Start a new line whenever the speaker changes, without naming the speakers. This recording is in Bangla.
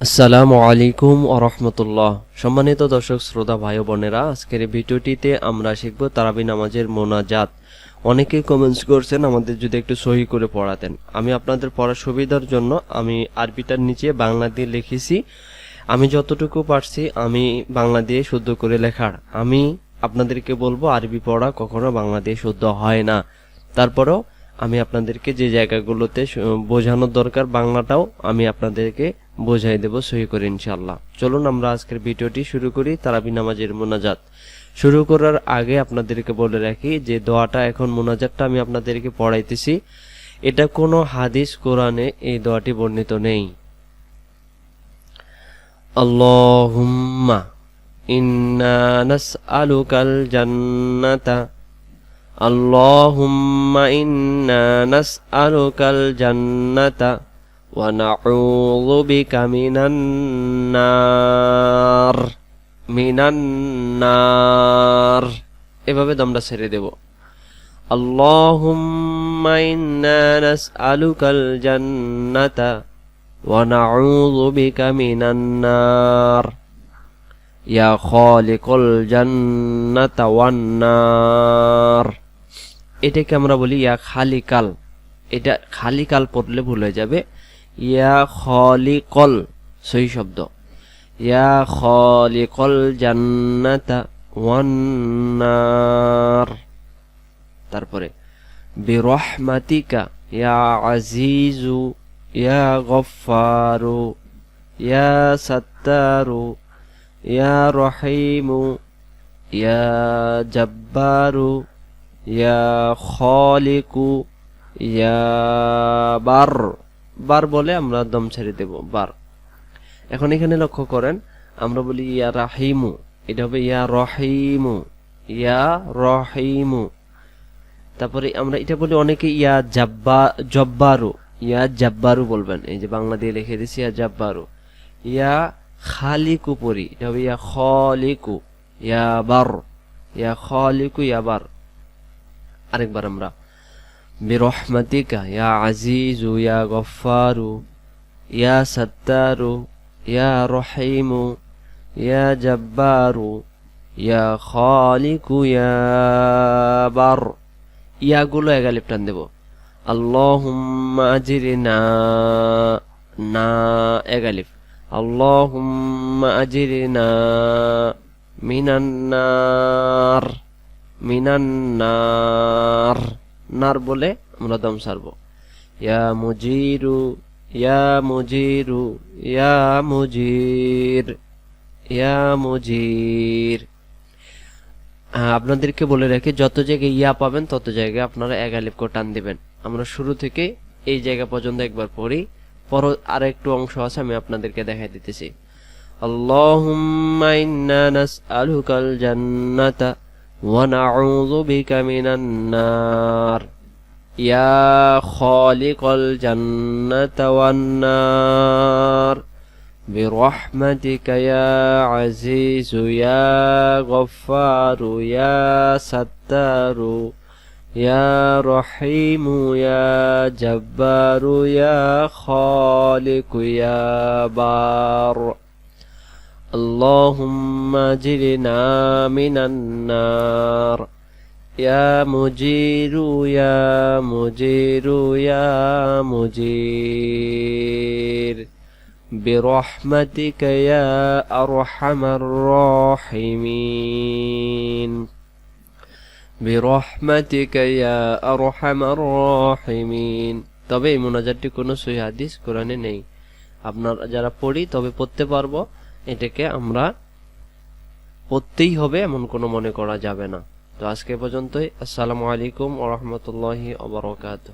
আসসালামু আলাইকুম ওয়া রাহমাতুল্লাহ। সম্মানিত দর্শক শ্রোতা ভাই ও বোনেরা, আজকের এই ভিডিওটিতে আমরা শিখব তারাবি নামাজের মোনাজাত। অনেকেই কমেন্টস করছেন আমাদের যদি একটু সহি করে পড়াতেন। আমি আপনাদের পড়ার সুবিধার জন্য আমি আরবিটার নিচে বাংলা দিয়ে লিখেছি। আমি যতটুকু পারছি আমি বাংলা দিয়ে শুদ্ধ করে লেখার। আমি আপনাদেরকে বলবো আরবি পড়া কখনো বাংলা দিয়ে শুদ্ধ হয় না। তারপরেও আমি আপনাদেরকে যে জায়গাগুলোতে বোঝানোর দরকার বাংলাটাও আমি আপনাদেরকে বোঝাই দেব সহি করে ইনশাআল্লাহ। চলুন আমরা আজকের ভিডিওটি শুরু করি। তারাবি নামাজের মোনাজাত শুরু করার আগে আপনাদেরকে বলে রাখি যে দোয়াটা এখন মোনাজাতটা আমি আপনাদেরকে পড়াইতেছি, এটা কোনো হাদিস কোরআনে এই দোয়াটি বর্ণিত নেই। আল্লাহুম্মা ইন্না নাসআলুকাল জান্নাতা আল্লাহুম্মা ইন্না নাসআলুকাল জান্নাতা ওয়া নাউযু বিকা মিনান নার। এভাবে দমটা ছেড়ে দেব। আল্লাহুম্মা ইন্না নাসআলুকাল জান্নাতা ওয়া নাউযু বিকা মিনান নার ইয়া খালিকুল জান্নাতা ওয়ান নার। এটাকে আমরা বলি ইয়া খালিকাল। এটা খালিকাল পড়লে ভুল হয়ে যাবে। ইয়া খালিকল সহি শব্দ। ইয়া খালিকুল জান্নাতা ওয়ান নার। তারপরে বিরহমাতিকা ইয়া আজিজু ইয়া গফফারু ইয়া সাত্তারু ইয়া রহিমু ইয়া জব্বারু ইয়া খালিকু ইয়া বার। বার বলে আমরা দম ছেড়ে দেব বার। এখন এখানে লক্ষ্য করেন, আমরা বলি ইয়া রাহিমু, এটা হবে ইয়া রহিমু ইয়া রহিমু। তারপরে আমরা এটা বলি অনেকে ইয়া জব্বারু, ইয়া জব্বারু বলবেন। এই যে বাংলা দিয়ে লিখে দিছি ইয়া জব্বারু। ইয়া খালিকু পড়ি, এটা হবে ইয়া খালিকু ইয়া বার, ইয়া খালিকু ইয়া বার। আরেকবার আমরা বিরহমাতিকা ইয়া আজিজু ইয়া গফফারু ইয়া সাত্তারু ইয়া রহিমু ইয়া জব্বারু ইয়া খালিকু ইয়া বার। ইয়াগুলো এগালিপ টান দেব। আল্লাহুম্মা আজিরিনা না এগালিফ। আল্লাহুম্মা আজিরিনা মিনান নার নার বলে আমরা দম ছাড়ব। ইয়া মুজিরু ইয়া মুজিরু ইয়া মুজির ইয়া মুজির। আপনাদেরকে বলে রাখি, যত জায়গায় ইয়া পাবেন তত জায়গায় আপনারা এগালিফ করে টান দিবেন। আমরা শুরু থেকে এই জায়গা পর্যন্ত একবার পড়ি, পর আর একটু অংশ আছে আমি আপনাদেরকে দেখাই দিতেছি। আল্লাহুম্মা ইন্না নাসআলুকাল জান্নাতা ওয়া নাউযু বিকা মিনান নার ইয়া খালিকাল জান্নাতা ওয়ান নার বিরহমাতিকা ইয়া আজিজু ইয়া গফফারু ইয়া সাত্তারু ইয়া রহিমু ইয়া জব্বারু ইয়া খালিকু ইয়া বার। আল্লাহুম্মা আজিরনা মিনান নার ইয়া মুজিরু ইয়া মুজিরু ইয়া মুজির বিরহমাতিকা ইয়া আরহামার রাহিমিন বিরহমাতিকা ইয়া আরহামার রাহিমিন। তবে এই মোনাজাতটি কোনো সহিহ হাদিস কোরআনে নেই। আপনারা যারা পড়ি তবে পড়তে পারবো, এটাকে আমরা পড়তেই হবে এমন কোনো মনে করা যাবে না। তো আজকে পর্যন্তই। আসসালামু আলাইকুম ওয়া রাহমাতুল্লাহি ওয়া বারাকাতুহু।